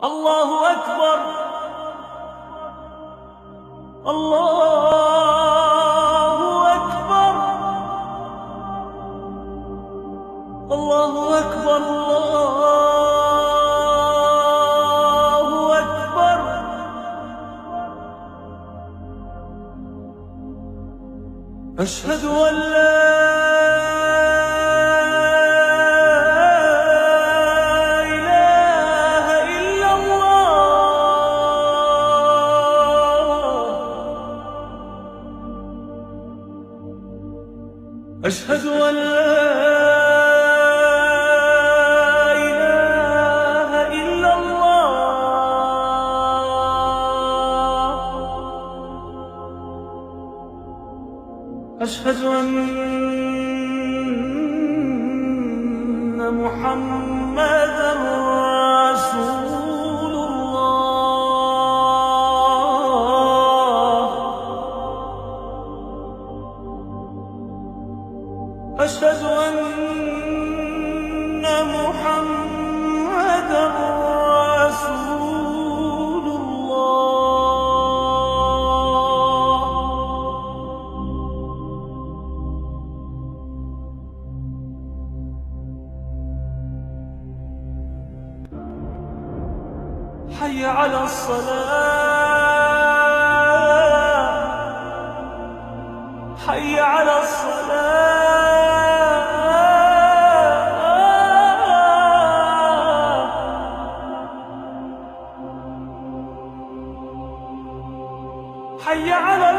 الله أكبر. الله أكبر. الله أكبر. الله أكبر. أشهد أن لا أشهد أن لا إله إلا الله. أشهد أن محمدًا رسول الله. أشهد أن محمدًا رسول الله. حي على الصلاة. حي على الصلاة. حي على